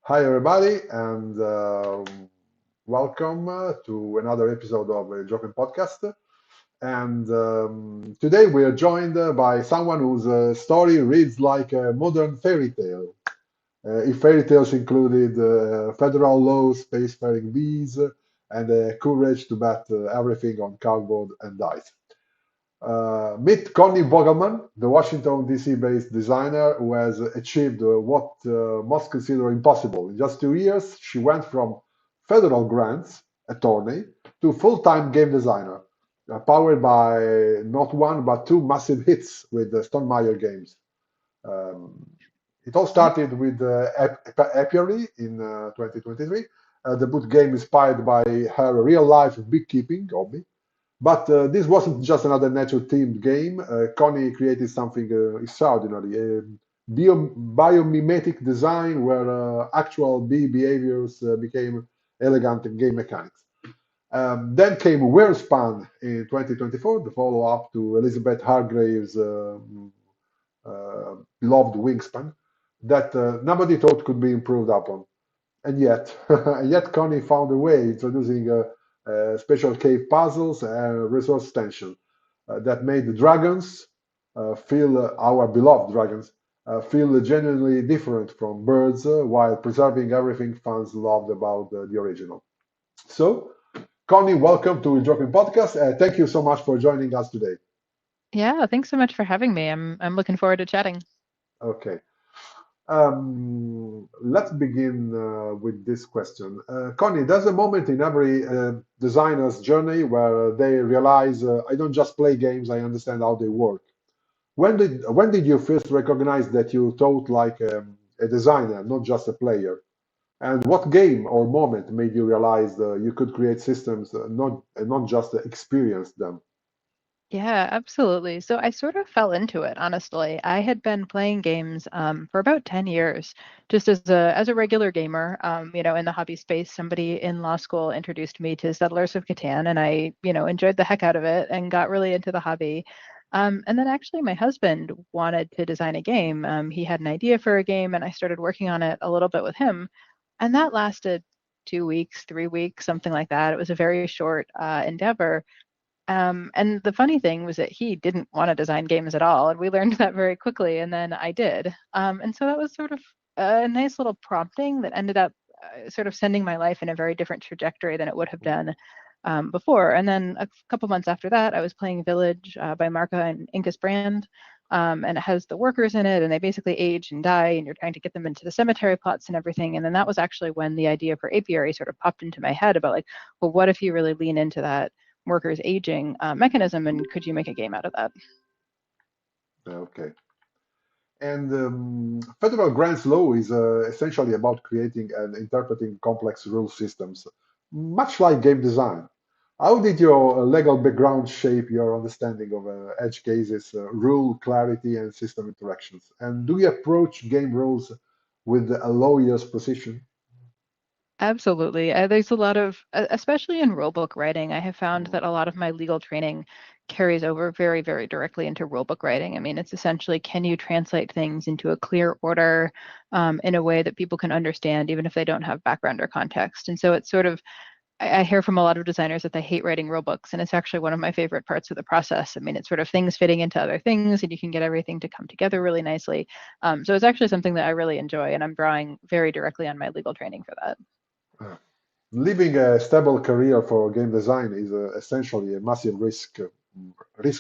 Hi, everybody, and welcome to another episode of Joking Podcast. And today we are joined by someone whose story reads like a modern fairy tale. If fairy tales included federal law, spacefaring bees, and courage to bet everything on cardboard and dice. Meet Connie Vogelman, the Washington D.C. based designer who has achieved what most consider impossible. In just 2 years, she went from federal grants, attorney, to full-time game designer, powered by not one but two massive hits with the Stonemaier Games. Um, it all started with Apiary in 2023. The boot game inspired by her real-life beekeeping hobby, but this wasn't just another nature-themed game. Connie created something extraordinary, a biomimetic design where actual bee behaviors became elegant game mechanics. Then came Wyrmspan in 2024, the follow-up to Elizabeth Hargrave's beloved Wingspan, that nobody thought could be improved upon. And yet, and yet Connie found a way, introducing special cave puzzles and resource tension that made the dragons feel, our beloved dragons, feel genuinely different from birds while preserving everything fans loved about the original. So, Connie, welcome to Joking Podcast. Thank you so much for joining us today. Yeah, thanks so much for having me. I'm looking forward to chatting. Okay. Let's begin with this question. Connie, there's a moment in every designer's journey where they realize I don't just play games, I understand how they work. When did you first recognize that you thought like a designer, not just a player? And what game or moment made you realize you could create systems, not just experience them? Yeah, absolutely. So I sort of fell into it, honestly. I had been playing games for about 10 years, just as a regular gamer. In the hobby space, somebody in law school introduced me to Settlers of Catan, and I, enjoyed the heck out of it and got really into the hobby. And then actually, my husband wanted to design a game. He had an idea for a game, and I started working on it a little bit with him. And that lasted 2 weeks, 3 weeks, something like that. It was a very short endeavor. And the funny thing was that he didn't want to design games at all, and we learned that very quickly. And then I did, and so that was sort of a nice little prompting that ended up sort of sending my life in a very different trajectory than it would have done before. And then a couple months after that, I was playing Village by Marca and Incas Brand. And it has the workers in it, and they basically age and die, and you're trying to get them into the cemetery plots and everything. And then that was actually when the idea for Apiary sort of popped into my head about like, well, what if you really lean into that workers aging mechanism, and could you make a game out of that? Okay. And federal grants law is essentially about creating and interpreting complex rule systems, much like game design. How did your legal background shape your understanding of edge cases, rule clarity, and system interactions? And do you approach game rules with a lawyer's position? Absolutely. There's a lot of, especially in rulebook writing, I have found that a lot of my legal training carries over very, very directly into rulebook writing. I mean, it's essentially, can you translate things into a clear order in a way that people can understand, even if they don't have background or context? And so it's sort of, I hear from a lot of designers that they hate writing rulebooks, and it's actually one of my favorite parts of the process. I mean, it's sort of things fitting into other things, and you can get everything to come together really nicely. So it's actually something that I really enjoy, and I'm drawing very directly on my legal training for that. Uh, Leaving a stable career for game design is essentially a massive risk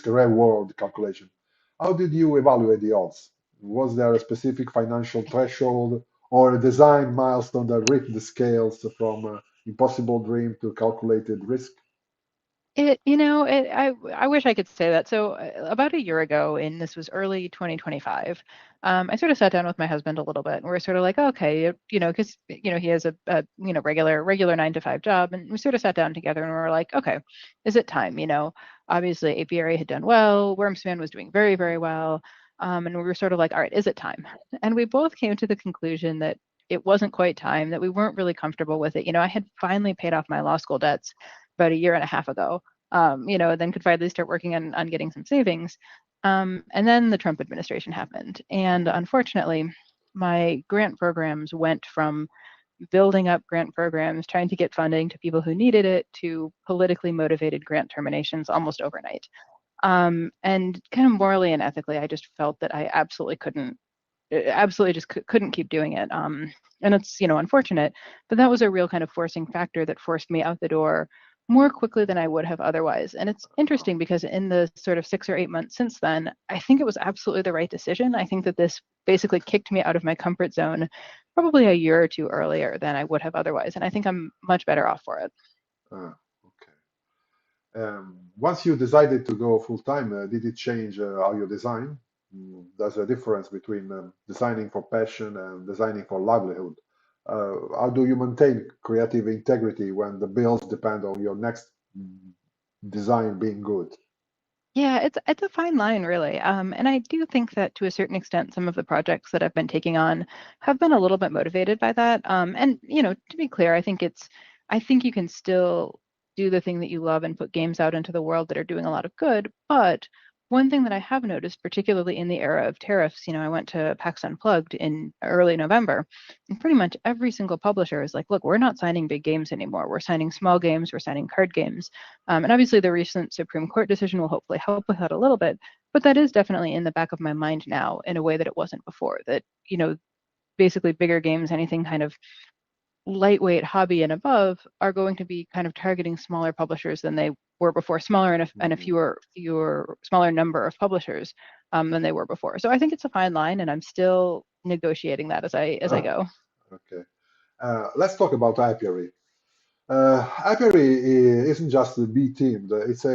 reward calculation. How did you evaluate the odds? Was there a specific financial threshold or a design milestone that ripped the scales from impossible dream to calculated risk? I wish I could say that. So about a year ago, and this was early 2025, I sort of sat down with my husband a little bit, and we're sort of like, okay, because he has a regular 9 to 5 job, and we sort of sat down together, and we were like, okay, is it time? Obviously Apiary had done well, Wyrmspan was doing very, very well, and we were sort of like, all right, is it time? And we both came to the conclusion that it wasn't quite time, that we weren't really comfortable with it. I had finally paid off my law school debts about a year and a half ago, then could finally start working on getting some savings. And then the Trump administration happened. And unfortunately, my grant programs went from building up grant programs, trying to get funding to people who needed it, to politically motivated grant terminations almost overnight. And kind of morally and ethically, I just felt that I absolutely just couldn't keep doing it. And it's, unfortunate, but that was a real kind of forcing factor that forced me out the door more quickly than I would have otherwise. And it's interesting because in the sort of 6 or 8 months since then, I think it was absolutely the right decision. I think that this basically kicked me out of my comfort zone probably a year or two earlier than I would have otherwise. And I think I'm much better off for it. Ah, okay. Once you decided to go full time, did it change how you design? There's a difference between designing for passion and designing for livelihood. How do you maintain creative integrity when the bills depend on your next mm, design being good? Yeah, it's a fine line, really. And I do think that to a certain extent, some of the projects that I've been taking on have been a little bit motivated by that. And to be clear, I think you can still do the thing that you love and put games out into the world that are doing a lot of good. But one thing that I have noticed, particularly in the era of tariffs, I went to PAX Unplugged in early November, and pretty much every single publisher is like, look, we're not signing big games anymore. We're signing small games, we're signing card games. And obviously, the recent Supreme Court decision will hopefully help with that a little bit. But that is definitely in the back of my mind now in a way that it wasn't before. That, basically bigger games, anything kind of lightweight hobby and above, are going to be kind of targeting smaller publishers than they were before, smaller and a Mhm. fewer smaller number of publishers than they were before. So I think it's a fine line, and I'm still negotiating that as I go. Okay. Let's talk about Apiary. Apiary isn't just a bee themed. It's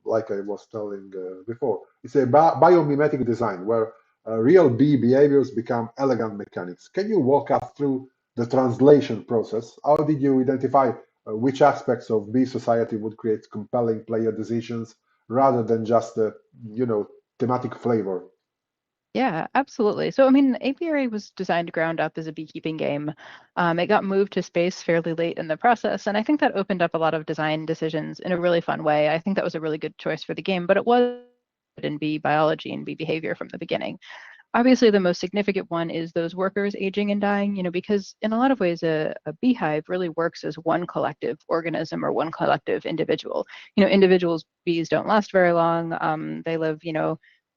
like I was telling before, it's a biomimetic design where real bee behaviors become elegant mechanics. Can you walk us through the translation process? How did you identify which aspects of bee society would create compelling player decisions rather than just you know, thematic flavor? Yeah, absolutely. So, I mean, Apiary was designed ground up as a beekeeping game. It got moved to space fairly late in the process, and I think that opened up a lot of design decisions in a really fun way. I think that was a really good choice for the game, but it was in bee biology and bee behavior from the beginning. Obviously, the most significant one is those workers aging and dying, because in a lot of ways, a beehive really works as one collective organism or one collective individual. Individuals, bees don't last very long. They live,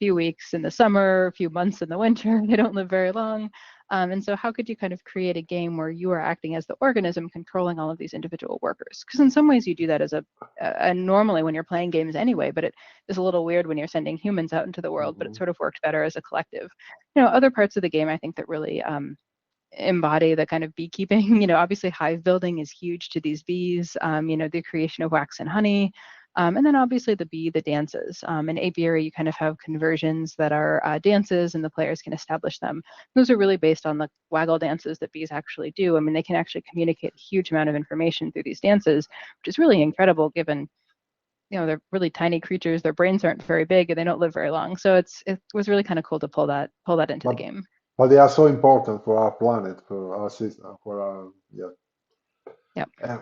few weeks in the summer, a few months in the winter. They don't live very long. And so, how could you kind of create a game where you are acting as the organism controlling all of these individual workers? Because in some ways, you do that as a normally when you're playing games anyway, but it is a little weird when you're sending humans out into the world, but it Mhm. sort of worked better as a collective. Other parts of the game I think that really embody the kind of beekeeping. Obviously hive building is huge to these bees. The creation of wax and honey. And then obviously the dances. In apiary, you kind of have conversions that are dances, and the players can establish them. Those are really based on the waggle dances that bees actually do. I mean, they can actually communicate a huge amount of information through these dances, which is really incredible given they're really tiny creatures. Their brains aren't very big, and they don't live very long. So it was really kind of cool to pull that into the But game. but they are so important for our planet, for our system, for our yeah. Yep. Um,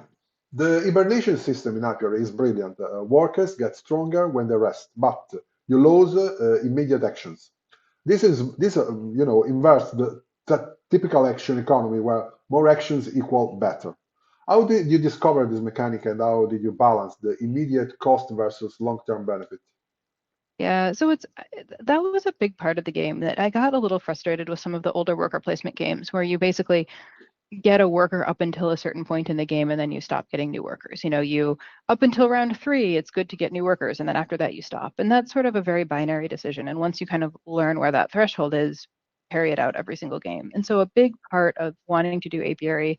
the hibernation system in Apiary is brilliant. Workers get stronger when they rest, but you lose immediate actions. This inverts the typical action economy where more actions equal better. How did you discover this mechanic and how did you balance the immediate cost versus long-term benefit? Yeah, so that was a big part of the game that I got a little frustrated with some of the older worker placement games where you basically get a worker up until a certain point in the game and then you stop getting new workers. You up until round three, it's good to get new workers, and then after that you stop. And that's sort of a very binary decision. And once you kind of learn where that threshold is, carry it out every single game. And so a big part of wanting to do apiary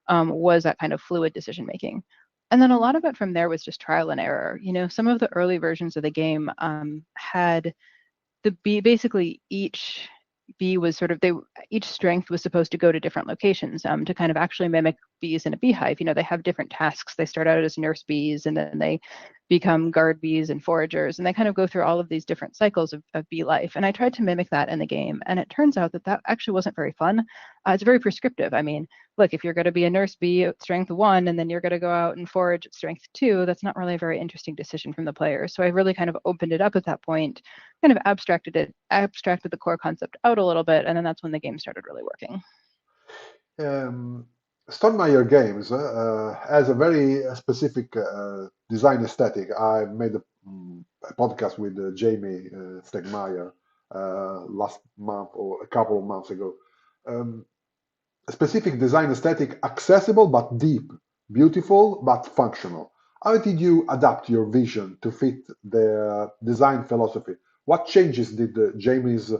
was that kind of fluid decision making. And then a lot of it from there was just trial and error. Some of the early versions of the game had the bee basically each bee was sort of they each strength was supposed to go to different locations to kind of actually mimic bees in a beehive. They have different tasks. They start out as nurse bees and then they become guard bees and foragers, and they kind of go through all of these different cycles of bee life. And I tried to mimic that in the game, and it turns out that that actually wasn't very fun. It's very prescriptive. I mean, look, if you're going to be a nurse bee at strength one and then you're going to go out and forage at strength two, that's not really a very interesting decision from the player. So I really kind of opened it up at that point, kind of abstracted the core concept out a little bit, and then that's when the game started really working. Um, Stonemaier Games has a very specific design aesthetic. I made a podcast with Jamie Stegmaier last month or a couple of months ago. Um, a specific design aesthetic, accessible but deep, beautiful but functional. How did you adapt your vision to fit the design philosophy? What changes did Jamie's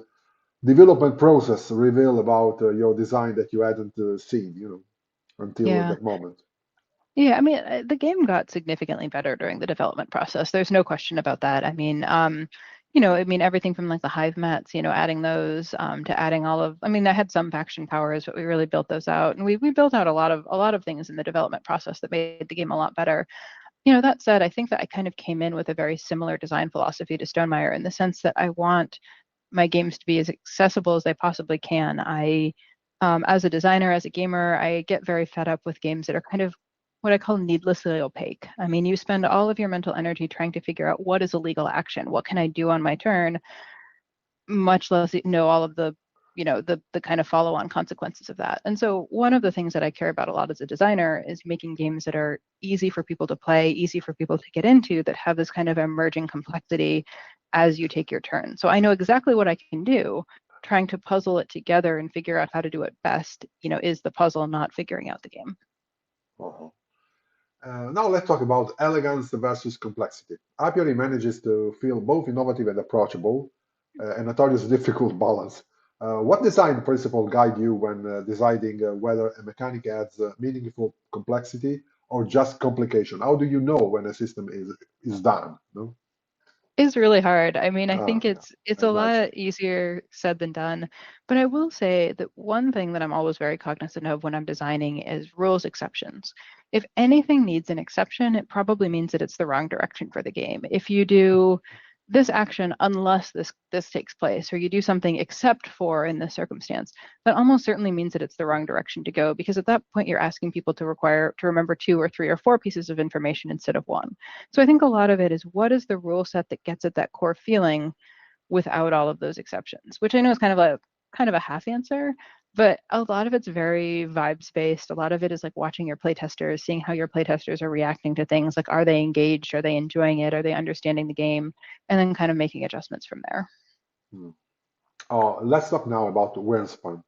development process reveal about your design that you hadn't seen, until Yeah. that moment? Yeah, I mean, the game got significantly better during the development process. There's no question about that. I mean, I mean, everything from like the hive mats, adding those, to adding all of, I mean, I had some faction powers, but we really built those out. And we built out a lot of things in the development process that made the game a lot better. That said, I think that I kind of came in with a very similar design philosophy to Stonemaier in the sense that I want my games to be as accessible as they possibly can. As a designer, as a gamer, I get very fed up with games that are kind of what I call needlessly opaque. I mean, you spend all of your mental energy trying to figure out what is a legal action, what can I do on my turn, much less know all of the kind of follow-on consequences of that. And so one of the things that I care about a lot as a designer is making games that are easy for people to play, easy for people to get into, that have this kind of emerging complexity as you take your turn. So I know exactly what I can do. Trying to puzzle it together and figure out how to do it best, is the puzzle, not figuring out the game. Uh-huh. Now let's talk about elegance versus complexity. Apiary manages to feel both innovative and approachable, a notorious difficult balance. What design principle guide you when deciding whether a mechanic adds meaningful complexity or just complication? How do you know when a system is done? No? Is really hard. I mean, I think Yeah, it's I a imagine. lot easier said than done. But I will say that one thing that I'm always very cognizant of when I'm designing is rules exceptions. If anything needs an exception, it probably means that it's the wrong direction for the game. If you do this action unless this takes place, or you do something except for in this circumstance, that almost certainly means that it's the wrong direction to go, because at that point you're asking people to remember two or three or four pieces of information instead of one. So I think a lot of it is what is the rule set that gets at that core feeling without all of those exceptions, which I know is kind of a half answer, but a lot of it's very vibes based. A lot of it is like watching your playtesters, seeing how your playtesters are reacting to things. Like, are they engaged? Are they enjoying it? Are they understanding the game? And then kind of making adjustments from there. Hmm. Let's talk now about Wyrmspan,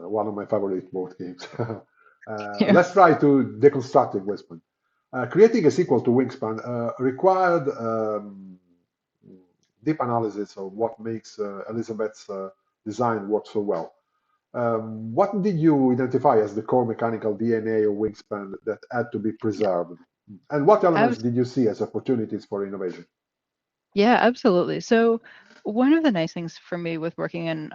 one of my favorite board games. Yeah. Let's try to deconstruct Wingspan. Creating a sequel to Wingspan required deep analysis of what makes Elizabeth's design work so well. What did you identify as the core mechanical DNA of Wingspan that had to be preserved? And what elements Abs- did you see as opportunities for innovation? yeah, absolutely. So one of the nice things for me with working in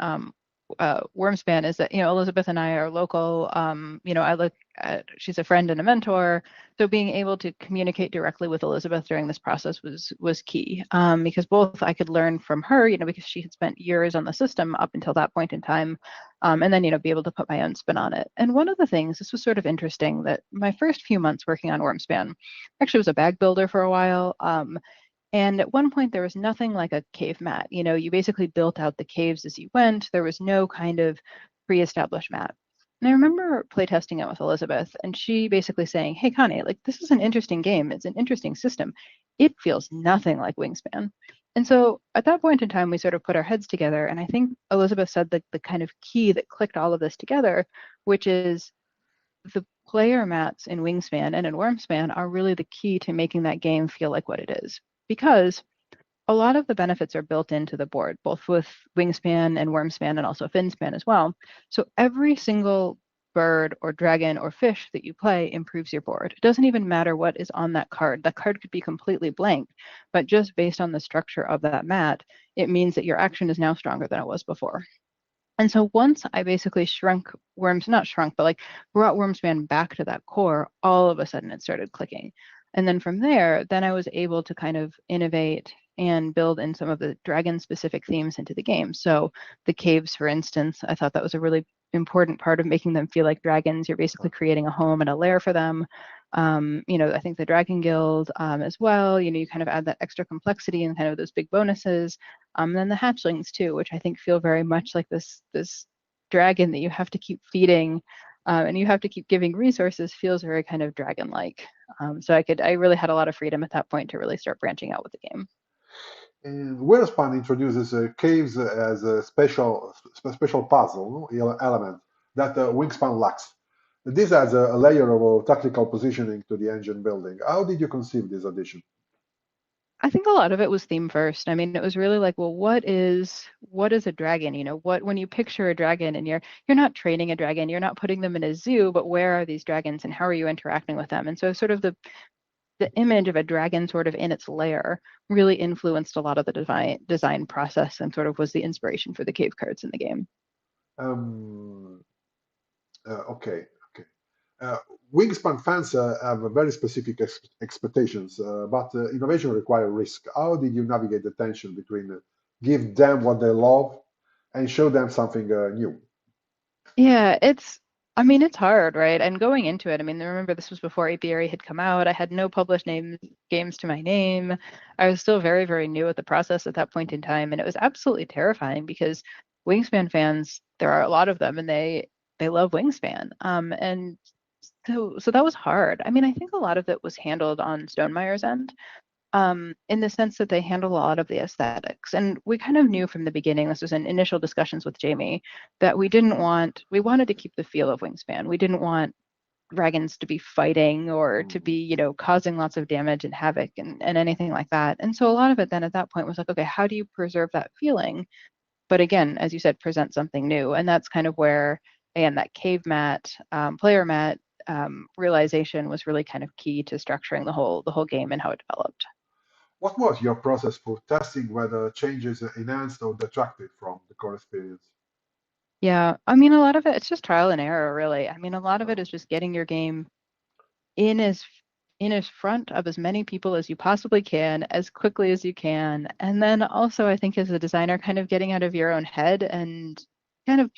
Wyrmspan is that, Elizabeth and I are local. I look at, she's a friend and a mentor. So being able to communicate directly with Elizabeth during this process was key, because both I could learn from her, because she had spent years on the system up until that point in time, and then, be able to put my own spin on it. And one of the things, this was sort of interesting, that my first few months working on Wyrmspan, actually was a bag builder for a while. And at one point, there was nothing like a cave mat. You basically built out the caves as you went. There was no kind of pre-established map. And I remember playtesting it with Elizabeth, and she basically saying, "Hey, Connie, like, this is an interesting game. It's an interesting system. It feels nothing like Wingspan." And so at that point in time, we sort of put our heads together. And I think Elizabeth said the kind of key that clicked all of this together, which is the player mats in Wingspan and in Wyrmspan are really the key to making that game feel like what it is. Because a lot of the benefits are built into the board, both with Wingspan and Wyrmspan and also Finspan as well. So every single bird or dragon or fish that you play improves your board. It doesn't even matter what is on that card. That card could be completely blank, but just based on the structure of that mat, it means that your action is now stronger than it was before. And so once I basically shrunk Worms, not shrunk, but like brought Wyrmspan back to that core, all of a sudden it started clicking. And then from there, then I was able to kind of innovate and build in some of the dragon specific themes into the game. So the caves, for instance, I thought that was a really important part of making them feel like dragons. You're basically creating a home and a lair for them. I think the Dragon Guild, as well, you kind of add that extra complexity and kind of those big bonuses. And then the hatchlings too, which I think feel very much like this dragon that you have to keep feeding, and you have to keep giving resources feels very kind of dragon-like. So I really had a lot of freedom at that point to really start branching out with the game. And Wyrmspan introduces caves as a special puzzle element that Wingspan lacks. This adds a layer of tactical positioning to the engine building. How did you conceive this addition? I think a lot of it was theme first. I mean, it was really like, well, what is a dragon? What when you picture a dragon and you're not training a dragon, you're not putting them in a zoo, but where are these dragons and how are you interacting with them? And so sort of the image of a dragon sort of in its lair really influenced a lot of the design process and sort of was the inspiration for the cave cards in the game. Um, okay, okay. Uh, Wingspan fans have a very specific expectations, but innovation requires risk. How did you navigate the tension between give them what they love and show them something new? Yeah, I mean, it's hard, right? And going into it, I mean, remember this was before Apiary had come out. I had no published games to my name. I was still very, very new at the process at that point in time, and it was absolutely terrifying because Wingspan fans, there are a lot of them, and they love Wingspan. And so that was hard. I mean, I think a lot of it was handled on Stonemeier's end in the sense that they handle a lot of the aesthetics. And we kind of knew from the beginning, this was in initial discussions with Jamie, that we wanted to keep the feel of Wingspan. We didn't want dragons to be fighting or to Mhm. be, causing lots of damage and havoc and anything like that. And so a lot of it then at that point was like, okay, how do you preserve that feeling? But again, as you said, present something new. And that's kind of where, again, that cave mat, player mat realization was really kind of key to structuring the whole game and how it developed. What was your process for testing whether changes enhanced or detracted from the core experience? Yeah, I mean, a lot of it's just trial and error, really. I mean, a lot of it Uh, is just getting your game in as in as front of as many people as you possibly can, as quickly as you can. And then also, I think as a designer, kind of getting out of your own head and kind of,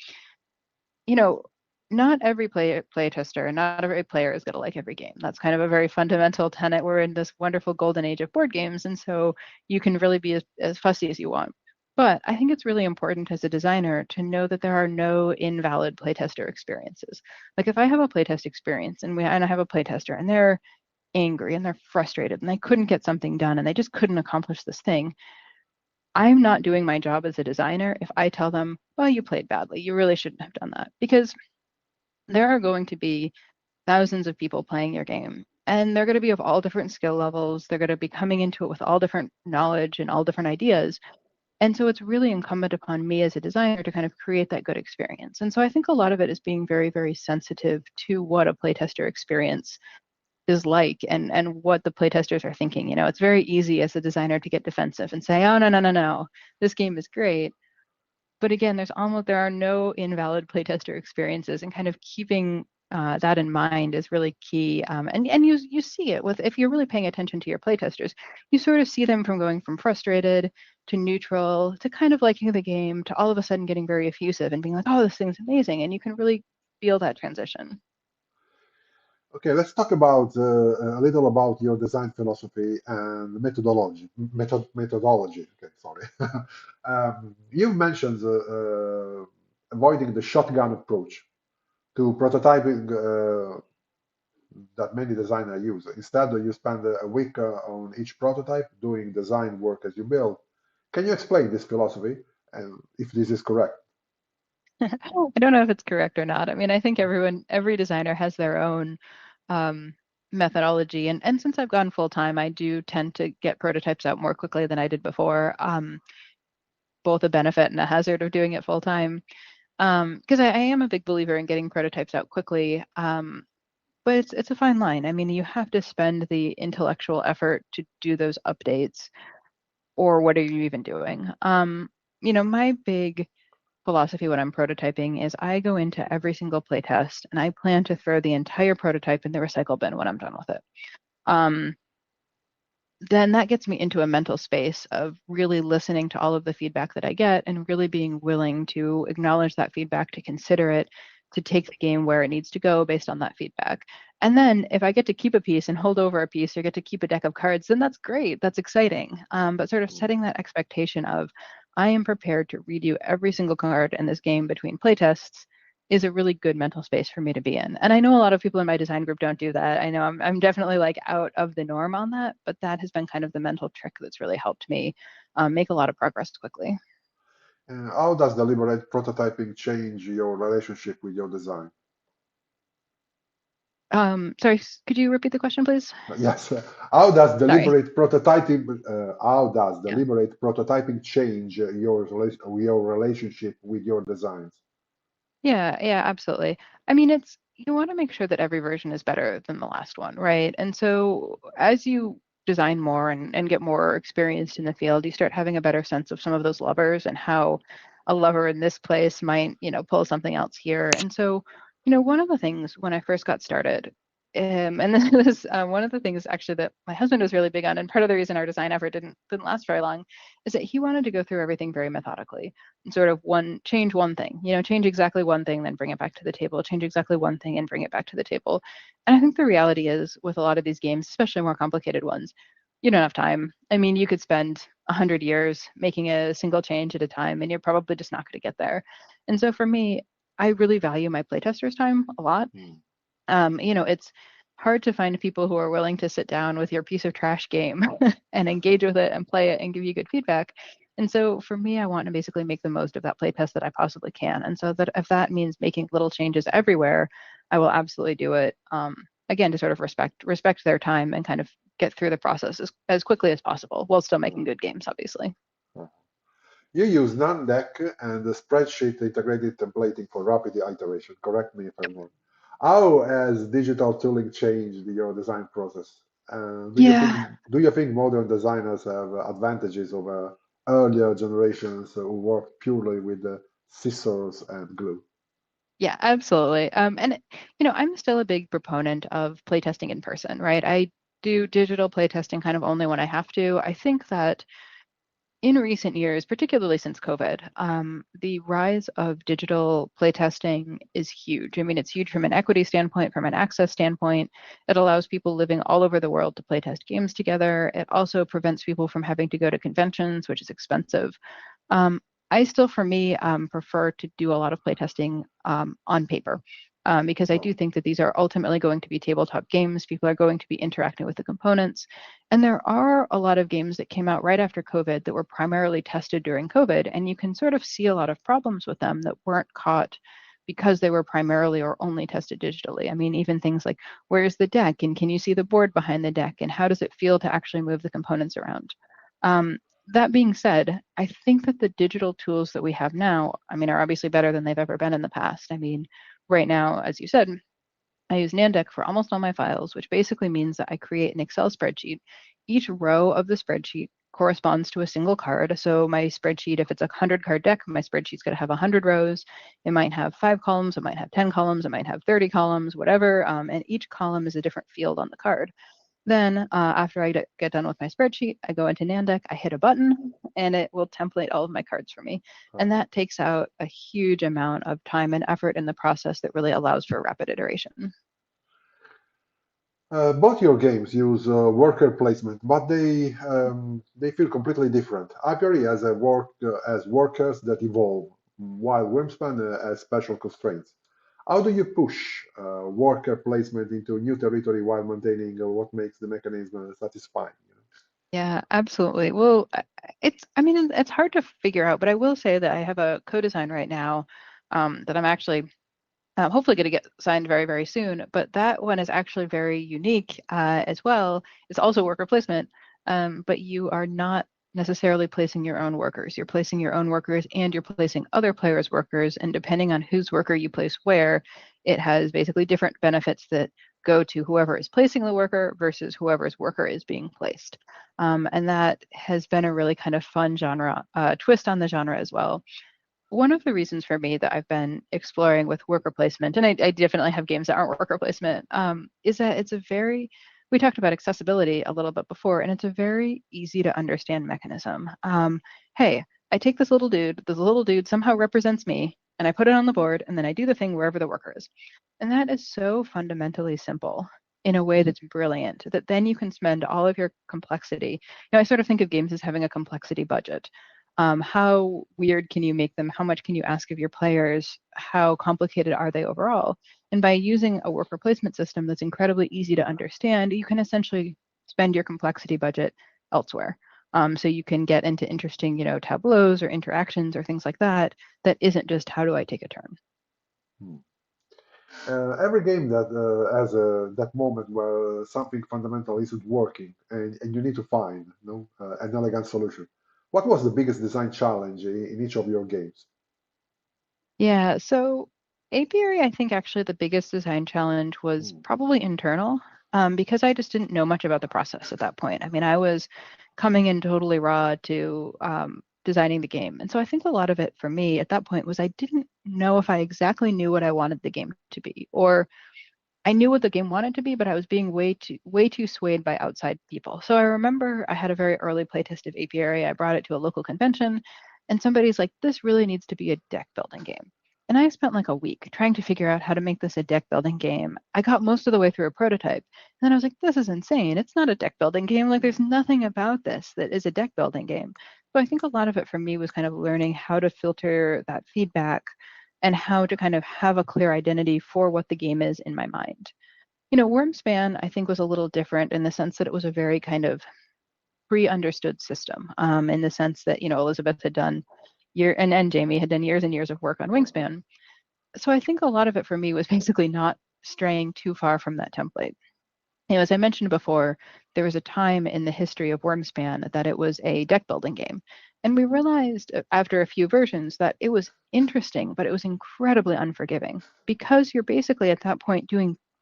you know, not every play tester and not every player is going to like every game. That's kind of a very fundamental tenet. We're in this wonderful golden age of board games, and so you can really be as fussy as you want. But I think it's really important as a designer to know that there are no invalid playtester experiences. Like if I have a playtest experience and I have a playtester and they're angry and they're frustrated and they couldn't get something done and they just couldn't accomplish this thing, I'm not doing my job as a designer if I tell them, well, you played badly. You really shouldn't have done that. Because there are going to be thousands of people playing your game, and they're going to be of all different skill levels. They're going to be coming into it with all different knowledge and all different ideas. And so it's really incumbent upon me as a designer to kind of create that good experience. And so I think a lot of it is being very, very sensitive to what a playtester experience is like and what the playtesters are thinking. It's very easy as a designer to get defensive and say, oh, no, no, no, no, this game is great. But again, there are no invalid playtester experiences, and kind of keeping that in mind is really key. And you see it with if you're really paying attention to your playtesters, you sort of see them from going from frustrated to neutral to kind of liking the game to all of a sudden getting very effusive and being like, oh, this thing's amazing, and you can really feel that transition. okay, let's talk about a little about your design philosophy and methodology. Okay, sorry. You mentioned avoiding the shotgun approach to prototyping that many designers use. Instead, you spend a week on each prototype doing design work as you build. Can you explain this philosophy and if this is correct? I don't know if it's correct or not. I mean, I think every designer has their own um, methodology, and since I've gone full time, I do tend to get prototypes out more quickly than I did before. Both a benefit and a hazard of doing it full time. Because I am a big believer in getting prototypes out quickly. But it's a fine line. I mean, you have to spend the intellectual effort to do those updates, or what are you even doing? My big philosophy when I'm prototyping is I go into every single playtest and I plan to throw the entire prototype in the recycle bin when I'm done with it. Um, then that gets me into a mental space of really listening to all of the feedback that I get and really being willing to acknowledge that feedback, to consider it, to take the game where it needs to go based on that feedback. And then if I get to keep a piece and hold over a piece or get to keep a deck of cards, then that's great. That's exciting. But sort of setting that expectation of I am prepared to redo every single card in this game between playtests is a really good mental space for me to be in. And I know a lot of people in my design group don't do that. I know I'm definitely like out of the norm on that, but that has been kind of the mental trick that's really helped me make a lot of progress quickly. How does deliberate prototyping change your relationship with your design? Sorry, could you repeat the question, please? Yes. How does Sorry. Yeah. deliberate prototyping change your relationship with your designs? Yeah, yeah, absolutely. I mean, it's you want to make sure that every version is better than the last one, right? And so as you design more and get more experienced in the field, you start having a better sense of some of those levers and how a lever in this place might, pull something else here. And so, one of the things when I first got started, and this was one of the things actually that my husband was really big on, and part of the reason our design effort didn't last very long, is that he wanted to go through everything very methodically sort of change one thing, change exactly one thing, then bring it back to the table, change exactly one thing and bring it back to the table. And I think the reality is with a lot of these games, especially more complicated ones, you don't have time. I mean, you could spend 100 years making a single change at a time, and you're probably just not going to get there. And so for me, I really value my playtesters' time a lot. Hmm. It's hard to find people who are willing to sit down with your piece of trash game and engage with it and play it and give you good feedback. And so for me, I want to basically make the most of that playtest that I possibly can. And so that if that means making little changes everywhere, I will absolutely do it. Again, to sort of respect their time and kind of get through the process as quickly as possible while still making good games, obviously. You use non-deck and the spreadsheet integrated templating for rapid iteration. Correct me if I'm wrong. How has digital tooling changed your design process? Yeah. Do you think modern designers have advantages over earlier generations who worked purely with the scissors and glue? Yeah, absolutely. And I'm still a big proponent of playtesting in person, right? I do digital playtesting kind of only when I have to. I think that in recent years, particularly since COVID, the rise of digital playtesting is huge. I mean, it's huge from an equity standpoint, from an access standpoint. It allows people living all over the world to playtest games together. It also prevents people from having to go to conventions, which is expensive. Um, I still, for me, prefer to do a lot of playtesting on paper because I do think that these are ultimately going to be tabletop games. People are going to be interacting with the components. And there are a lot of games that came out right after COVID that were primarily tested during COVID. And you can sort of see a lot of problems with them that weren't caught because they were primarily or only tested digitally. I mean, even things like where's the deck and can you see the board behind the deck and how does it feel to actually move the components around? Um, that being said, I think that the digital tools that we have now, I mean, are obviously better than they've ever been in the past. I mean, right now, as you said, I use Nandeck for almost all my files, which basically means that I create an Excel spreadsheet. Each row of the spreadsheet corresponds to a single card. So my spreadsheet, if it's a 100 card deck, my spreadsheet's going to have 100 rows. It might have 5 columns, it might have 10 columns, it might have 30 columns, whatever. And each column is a different field on the card. Then after I get done with my spreadsheet, I go into Nandeck, I hit a button, and it will template all of my cards for me. And that takes out a huge amount of time and effort in the process that really allows for rapid iteration. Both your games use worker placement, but they feel completely different. Apiary has workers that evolve, while Wyrmspan has special constraints. How do you push worker placement into new territory while maintaining what makes the mechanism satisfying? Yeah, absolutely. Well, I mean, it's hard to figure out, but I will say that I have a co-design right now that I'm actually hopefully going to get signed very, very soon. But that one is actually very unique as well. It's also worker placement, but you are not necessarily placing your own workers. You're placing your own workers and you're placing other players' workers. And depending on whose worker you place where, it has basically different benefits that go to whoever is placing the worker versus whoever's worker is being placed. And that has been a really kind of fun genre twist on the genre as well. One of the reasons for me that I've been exploring with worker placement, and I definitely have games that aren't worker placement, is that we talked about accessibility a little bit before, and it's a very easy to understand mechanism. Hey, I take this little dude somehow represents me, and I put it on the board, and then I do the thing wherever the worker is. And that is so fundamentally simple in a way that's brilliant that then you can spend all of your complexity. I sort of think of games as having a complexity budget. How weird can you make them? How much can you ask of your players? How complicated are they overall? And by using a worker placement system that's incredibly easy to understand, you can essentially spend your complexity budget elsewhere. So you can get into interesting, tableaus or interactions or things like that, that isn't just how do I take a turn. Hmm. Every game that has that moment where something fundamental isn't working, and you need to find, an elegant solution. What was the biggest design challenge in each of your games? Yeah, so Apiary, I think actually the biggest design challenge was Hmm. probably internal, because I just didn't know much about the process at that point. I mean, I was coming in totally raw to designing the game. And so I think a lot of it for me at that point was I didn't know if I exactly knew what I wanted the game to be, or I knew what the game wanted to be, but I was being way too swayed by outside people. So I remember I had a very early playtest of Apiary. I brought it to a local convention, and somebody's like, "This really needs to be a deck building game." And I spent like a week trying to figure out how to make this a deck building game. I got most of the way through a prototype, and then I was like, "This is insane. It's not a deck building game. Like, there's nothing about this that is a deck building game." So I think a lot of it for me was kind of learning how to filter that feedback and how to kind of have a clear identity for what the game is in my mind. Wyrmspan, I think, was a little different in the sense that it was a very kind of pre-understood system, in the sense that, Elizabeth had done and Jamie had done years and years of work on Wingspan. So I think a lot of it for me was basically not straying too far from that template. As I mentioned before, there was a time in the history of Wyrmspan that it was a deck building game. And we realized after a few versions that it was interesting, but it was incredibly unforgiving because you're basically at that point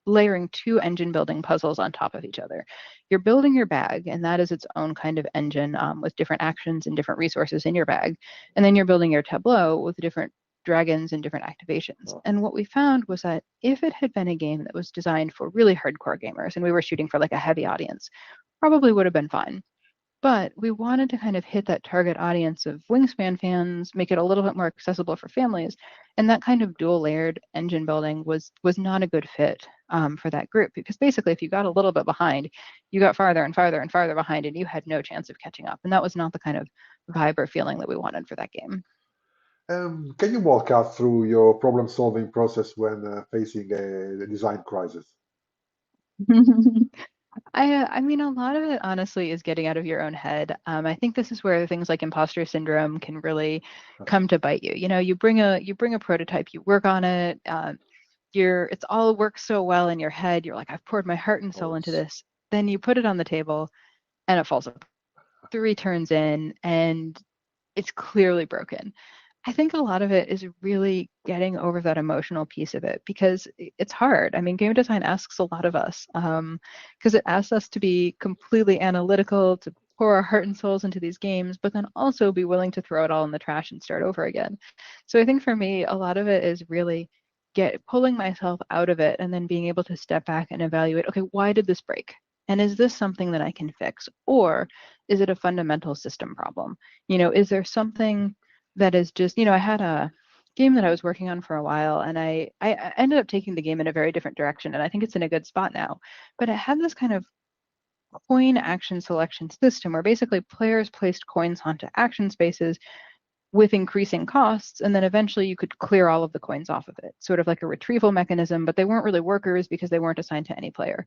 layering two engine building puzzles on top of each other. You're building your bag, and that is its own kind of engine, with different actions and different resources in your bag. And then you're building your tableau with different dragons and different activations. And what we found was that if it had been a game that was designed for really hardcore gamers and we were shooting for like a heavy audience, probably would have been fine. But we wanted to kind of hit that target audience of Wingspan fans, make it a little bit more accessible for families, and that kind of dual layered engine building was not a good fit, for that group, because basically if you got a little bit behind, you got farther and farther and farther behind, and you had no chance of catching up. And that was not the kind of vibe or feeling that we wanted for that game. Can you walk us through your problem-solving process when facing a design crisis? I mean, a lot of it honestly is getting out of your own head. I think this is where things like imposter syndrome can really come to bite you. You bring a prototype, you work on it, it's all works so well in your head. You're like, I've poured my heart and soul into Always. this. Then you put it on the table and it falls apart 3 turns in, and it's clearly broken. I think a lot of it is really getting over that emotional piece of it because it's hard. I mean, game design asks a lot of us, because it asks us to be completely analytical, to pour our heart and souls into these games, but then also be willing to throw it all in the trash and start over again. So I think for me, a lot of it is really get pulling myself out of it and then being able to step back and evaluate, okay, why did this break? And is this something that I can fix? Or is it a fundamental system problem? Is there something that is just, I had a game that I was working on for a while, and I ended up taking the game in a very different direction, and I think it's in a good spot now. But it had this kind of coin action selection system where basically players placed coins onto action spaces with increasing costs, and then eventually you could clear all of the coins off of it, sort of like a retrieval mechanism, but they weren't really workers because they weren't assigned to any player.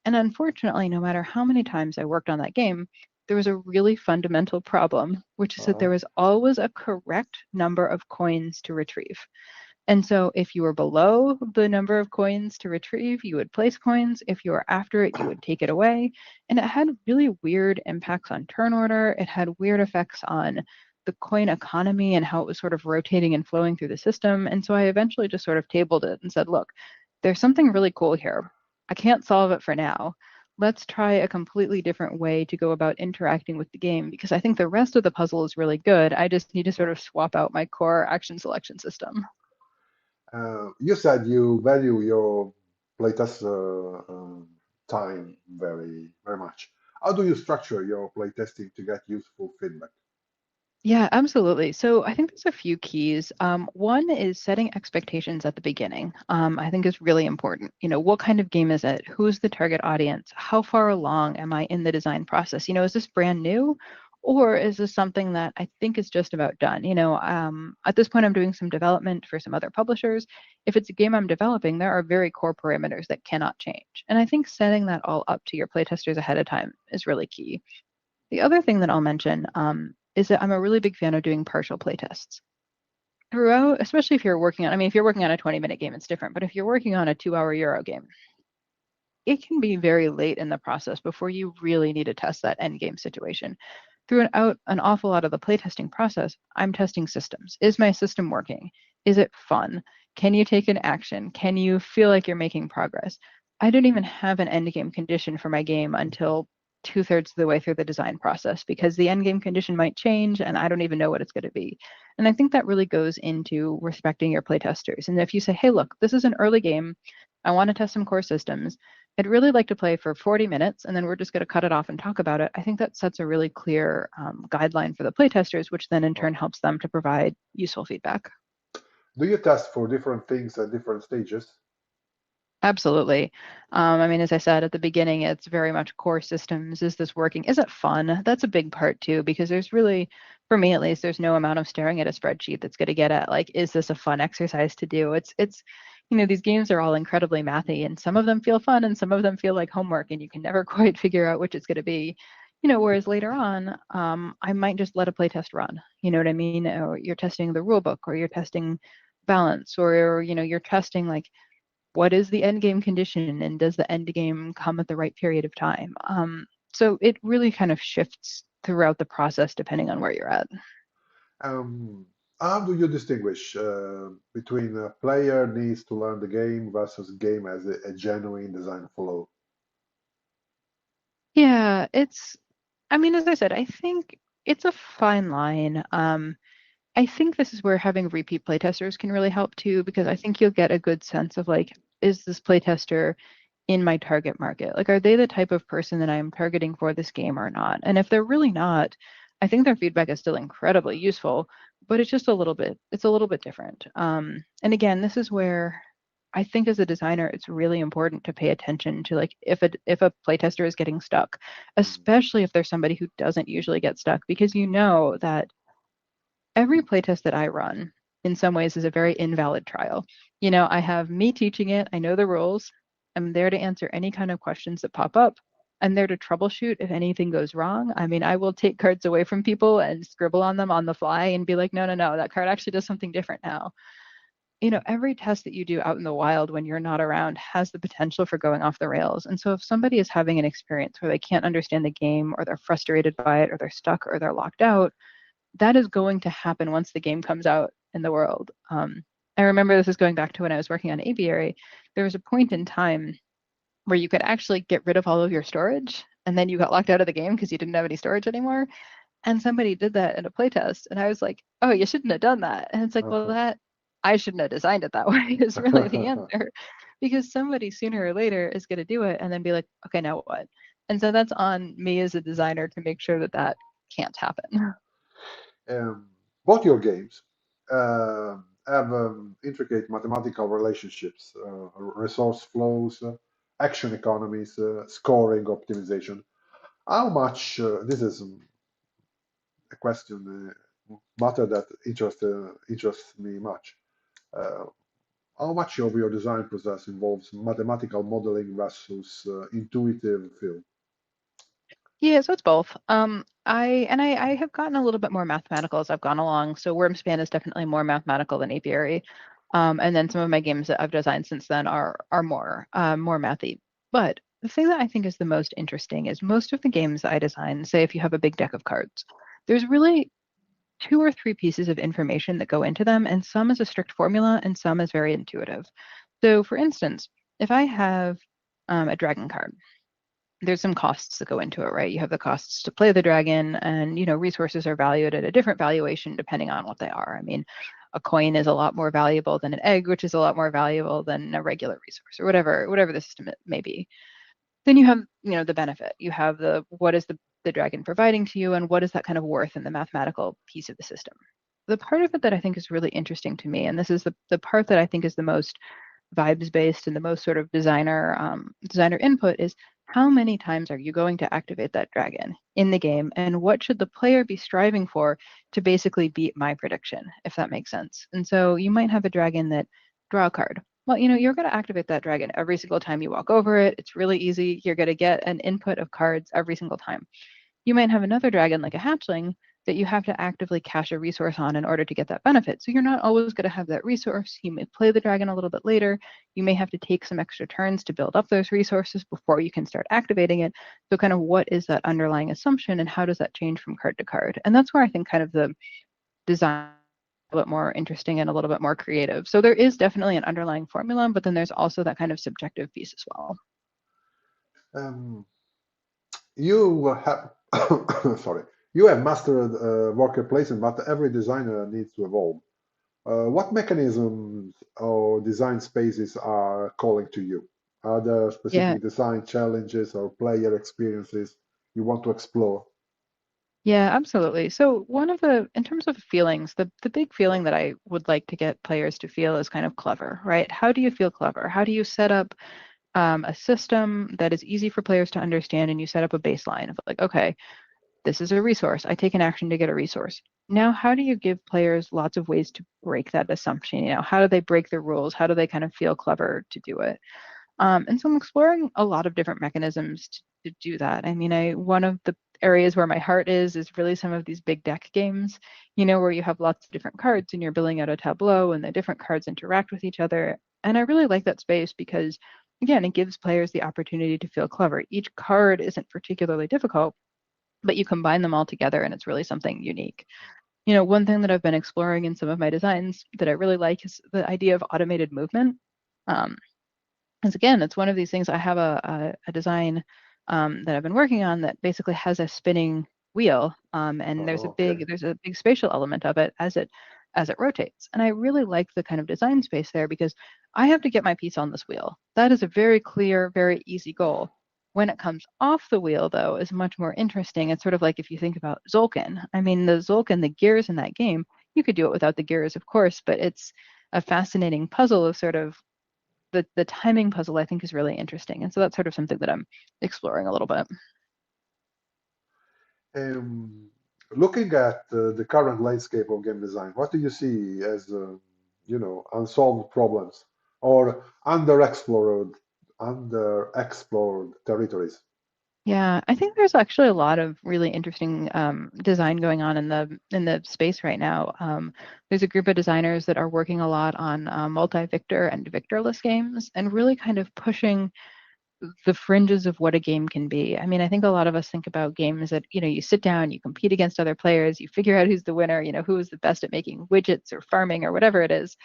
And unfortunately, no matter how many times I worked on that game, there was a really fundamental problem, which is that Uh-huh. there was always a correct number of coins to retrieve. And so if you were below the number of coins to retrieve, you would place coins. If you were after it, you would take it away. And it had really weird impacts on turn order. It had weird effects on the coin economy and how it was sort of rotating and flowing through the system. And so I eventually just sort of tabled it and said, look, there's something really cool here. I can't solve it for now. Let's try a completely different way to go about interacting with the game because I think the rest of the puzzle is really good. I just need to sort of swap out my core action selection system. You said you value your playtest time very, very much. How do you structure your playtesting to get useful feedback? Yeah, absolutely. So I think there's a few keys. One is setting expectations at the beginning. I think is really important. What kind of game is it? Who's the target audience? How far along am I in the design process? Is this brand new? Or is this something that I think is just about done? At this point, I'm doing some development for some other publishers. If it's a game I'm developing, there are very core parameters that cannot change. And I think setting that all up to your playtesters ahead of time is really key. The other thing that I'll mention is that I'm a really big fan of doing partial playtests throughout, especially if you're working on, I mean, if you're working on a 20-minute game, it's different. But if you're working on a 2-hour Euro game, it can be very late in the process before you really need to test that end game situation. Throughout an awful lot of the playtesting process, I'm testing systems. Is my system working? Is it fun? Can you take an action? Can you feel like you're making progress? I don't even have an end game condition for my game until two-thirds of the way through the design process because the end game condition might change and I don't even know what it's going to be. And I think that really goes into respecting your playtesters. And if you say, hey, look, this is an early game, I want to test some core systems. I'd really like to play for 40 minutes and then we're just going to cut it off and talk about it. I think that sets a really clear guideline for the playtesters, which then in turn helps them to provide useful feedback. Do you test for different things at different stages? Absolutely. I mean, as I said at the beginning, it's very much core systems. Is this working? Is it fun? That's a big part too, because there's really, for me at least, there's no amount of staring at a spreadsheet that's going to get at like, is this a fun exercise to do? These games are all incredibly mathy, and some of them feel fun, and some of them feel like homework, and you can never quite figure out which it's going to be. Whereas later on, I might just let a playtest run. You know what I mean? Or you're testing the rule book, or you're testing balance, or you're testing like what is the end game condition and does the end game come at the right period of time? So it really kind of shifts throughout the process depending on where you're at. Um, how do you distinguish between a player needs to learn the game versus game as a genuine design flow? Yeah, I mean, as I said, I think it's a fine line. I think this is where having repeat playtesters can really help too, because I think you'll get a good sense of like, is this playtester in my target market? Like, are they the type of person that I'm targeting for this game or not? And if they're really not, I think their feedback is still incredibly useful, but it's a little bit different. And again, this is where I think as a designer, it's really important to pay attention to like if a playtester is getting stuck, Mm, especially if there's somebody who doesn't usually get stuck, because you know that every playtest that I run in some ways is a very invalid trial. I have me teaching it, I know the rules, I'm there to answer any kind of questions that pop up. I'm there to troubleshoot if anything goes wrong. I mean, I will take cards away from people and scribble on them on the fly and be like, no, no, no, that card actually does something different now. Every test that you do out in the wild when you're not around has the potential for going off the rails. And so if somebody is having an experience where they can't understand the game or they're frustrated by it or they're stuck or they're locked out, that is going to happen once the game comes out in the world. I remember this is going back to when I was working on Apiary. There was a point in time where you could actually get rid of all of your storage, and then you got locked out of the game because you didn't have any storage anymore. And somebody did that in a playtest, and I was like, "Oh, you shouldn't have done that." And it's like, "Well, uh-huh. that I shouldn't have designed it that way." Is really the answer, because somebody sooner or later is going to do it and then be like, "Okay, now what?" And so that's on me as a designer to make sure that that can't happen. Um, both your games have intricate mathematical relationships, resource flows, action economies, scoring optimization. How much, this is a question, matter that interests me much. Uh, how much of your design process involves mathematical modeling versus intuitive feel? Yeah, so it's both. I have gotten a little bit more mathematical as I've gone along. So Wyrmspan is definitely more mathematical than Apiary. And then some of my games that I've designed since then are more mathy. But the thing that I think is the most interesting is most of the games that I design, say if you have a big deck of cards, there's really two or three pieces of information that go into them, and some is a strict formula and some is very intuitive. So for instance, if I have a dragon card, there's some costs that go into it, right? You have the costs to play the dragon, and resources are valued at a different valuation depending on what they are. I mean, a coin is a lot more valuable than an egg, which is a lot more valuable than a regular resource, or whatever the system may be. Then you have, the benefit. You have the what is the dragon providing to you, and what is that kind of worth in the mathematical piece of the system. The part of it that I think is really interesting to me, and this is the part that I think is the most vibes based and the most sort of designer input is how many times are you going to activate that dragon in the game, and what should the player be striving for to basically beat my prediction, if that makes sense. And so you might have a dragon that draw a card. Well, you're going to activate that dragon every single time you walk over it. It's really easy. You're going to get an input of cards every single time. You might have another dragon like a hatchling that you have to actively cash a resource on in order to get that benefit. So you're not always going to have that resource. You may play the dragon a little bit later. You may have to take some extra turns to build up those resources before you can start activating it. So kind of what is that underlying assumption and how does that change from card to card? And that's where I think kind of the design a little bit more interesting and a little bit more creative. So there is definitely an underlying formula, but then there's also that kind of subjective piece as well. Um, you have, sorry, you have mastered worker placement, but every designer needs to evolve. What mechanisms or design spaces are calling to you? Are there Yeah, specific design challenges or player experiences you want to explore? yeah, absolutely. So one of in terms of feelings, the big feeling that I would like to get players to feel is kind of clever, right? How do you feel clever? How do you set up a system that is easy for players to understand, and you set up a baseline of like, okay, this is a resource. I take an action to get a resource. Now, how do you give players lots of ways to break that assumption? How do they break the rules? How do they kind of feel clever to do it? And so I'm exploring a lot of different mechanisms to do that. I mean, one of the areas where my heart is really some of these big deck games, where you have lots of different cards and you're building out a tableau and the different cards interact with each other. And I really like that space because, again, it gives players the opportunity to feel clever. Each card isn't particularly difficult, but you combine them all together and it's really something unique. One thing that I've been exploring in some of my designs that I really like is the idea of automated movement. Um, because again, it's one of these things. I have a design that I've been working on that basically has a spinning wheel, and there's a Okay. big spatial element of it as it rotates. And I really like the kind of design space there because I have to get my piece on this wheel. That is a very clear, very easy goal. When it comes off the wheel, though, is much more interesting. It's sort of like if you think about Zolkin. I mean, the Zolkin, the gears in that game, you could do it without the gears, of course, but it's a fascinating puzzle of sort of the timing puzzle I think is really interesting. And so that's sort of something that I'm exploring a little bit. Um, Looking at the current landscape of game design, what do you see as, unsolved problems or underexplored territories? Yeah, I think there's actually a lot of really interesting design going on in the space right now. There's a group of designers that are working a lot on multi-victor and victorless games, and really kind of pushing the fringes of what a game can be. I mean, I think a lot of us think about games that, you sit down, you compete against other players, you figure out who's the winner, who is the best at making widgets or farming or whatever it is.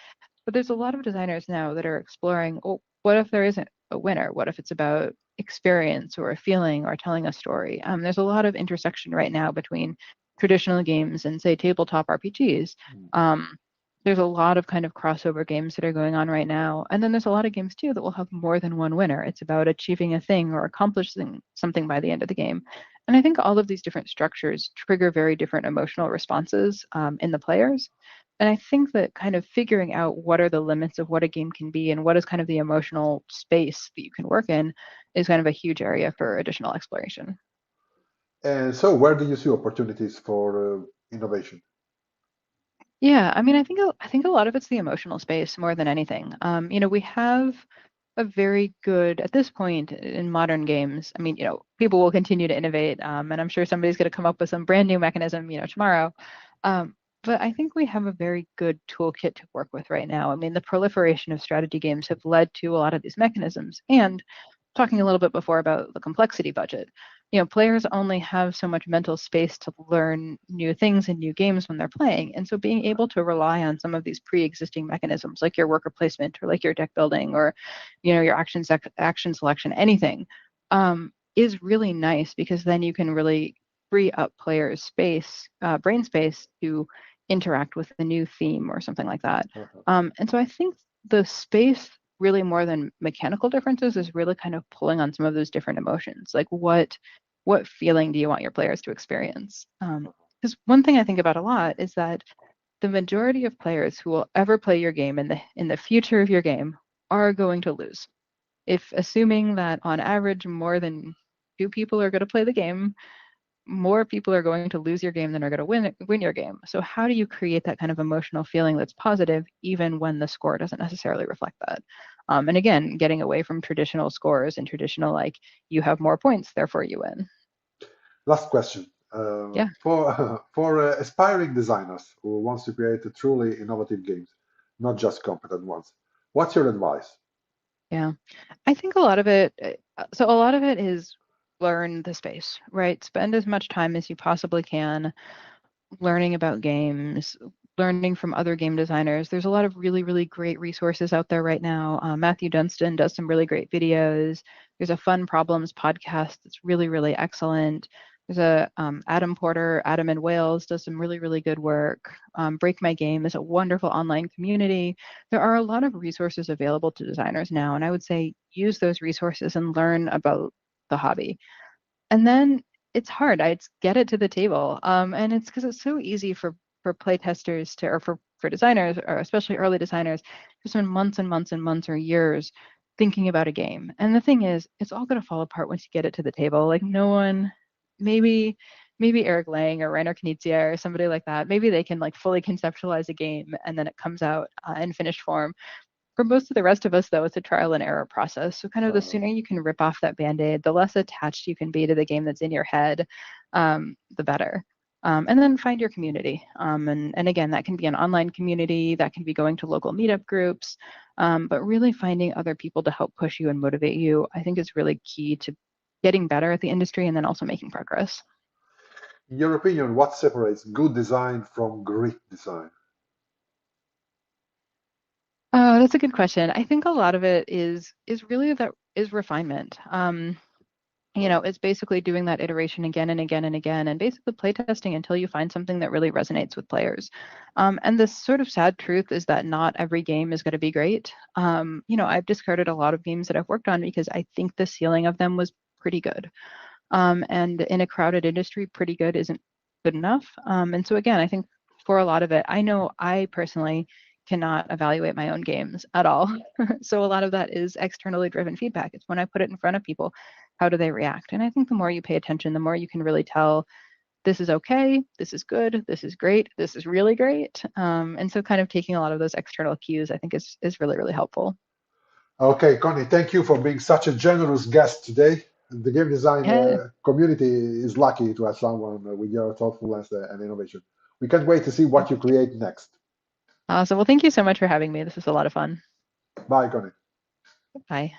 But there's a lot of designers now that are exploring, oh, what if there isn't a winner? What if it's about experience or a feeling or telling a story? There's a lot of intersection right now between traditional games and, say, tabletop RPGs. Um, there's a lot of kind of crossover games that are going on right now. And then there's a lot of games too that will have more than one winner. It's about achieving a thing or accomplishing something by the end of the game. And I think all of these different structures trigger very different emotional responses in the players. And I think that kind of figuring out what are the limits of what a game can be and what is kind of the emotional space that you can work in is kind of a huge area for additional exploration. And so, where do you see opportunities for innovation? Yeah, I mean, I think a lot of it's the emotional space more than anything. We have a very good at this point in modern games. I mean, people will continue to innovate, and I'm sure somebody's going to come up with some brand new mechanism, tomorrow. But I think we have a very good toolkit to work with right now. I mean, the proliferation of strategy games have led to a lot of these mechanisms, and talking a little bit before about the complexity budget. Players only have so much mental space to learn new things in new games when they're playing. And so being able to rely on some of these pre-existing mechanisms like your worker placement or like your deck building or, your action selection, anything, is really nice because then you can really free up players' space, brain space to interact with a new theme or something like that. Uh-huh. And so I think the space really more than mechanical differences is really kind of pulling on some of those different emotions. Like what feeling do you want your players to experience? Because one thing I think about a lot is that the majority of players who will ever play your game in the future of your game are going to lose. If assuming that on average more than two people are going to play the game, more people are going to lose your game than are going to win your game. So how do you create that kind of emotional feeling that's positive even when the score doesn't necessarily reflect that? And again, getting away from traditional scores and traditional like you have more points, therefore you win. Last question. Yeah, For for aspiring designers who wants to create a truly innovative games, not just competent ones, what's your advice? yeah. I think a lot of it, so a lot of it is learn the space, right? Spend as much time as you possibly can learning about games, learning from other game designers. There's a lot of really, really great resources out there right now. Matthew Dunstan does some really great videos. There's a Fun Problems podcast that's really, really excellent. There's a Adam Porter, Adam in Wales does some really, really good work. Break My Game is a wonderful online community. There are a lot of resources available to designers now, and I would say use those resources and learn about the hobby. And then it's hard. I get it to the table. And it's because it's so easy for play testers to, or for designers, or especially early designers, to spend months and months and months or years thinking about a game. And the thing is, it's all going to fall apart once you get it to the table. Like no one, maybe Eric Lang or Rainer Knizia or somebody like that, maybe they can like fully conceptualize a game and then it comes out in finished form. For most of the rest of us, though, it's a trial and error process. So, kind of the Uh, sooner you can rip off that band aid, the less attached you can be to the game that's in your head, the better. And then find your community. And again, that can be an online community, that can be going to local meetup groups, but really finding other people to help push you and motivate you, I think is really key to getting better at the industry and then also making progress. in your opinion, what separates good design from great design? Oh, that's a good question. I think a lot of it is really that is refinement. It's basically doing that iteration again and again and again, and basically playtesting until you find something that really resonates with players. And the sort of sad truth is that not every game is going to be great. I've discarded a lot of games that I've worked on because I think the ceiling of them was pretty good. And in a crowded industry, pretty good isn't good enough. And so again, I think for a lot of it, I know I personally cannot evaluate my own games at all. So a lot of that is externally driven feedback. It's when I put it in front of people, how do they react? And I think the more you pay attention, the more you can really tell this is okay, this is good, this is great, this is really great. And so kind of taking a lot of those external cues, I think is really, really helpful. Okay, Connie, thank you for being such a generous guest today. The game design Yeah. community is lucky to have someone with your thoughtfulness and innovation. We can't wait to see Yeah. what you create next. Awesome. Well, thank you so much for having me. This was a lot of fun. Bye, Connie. Bye.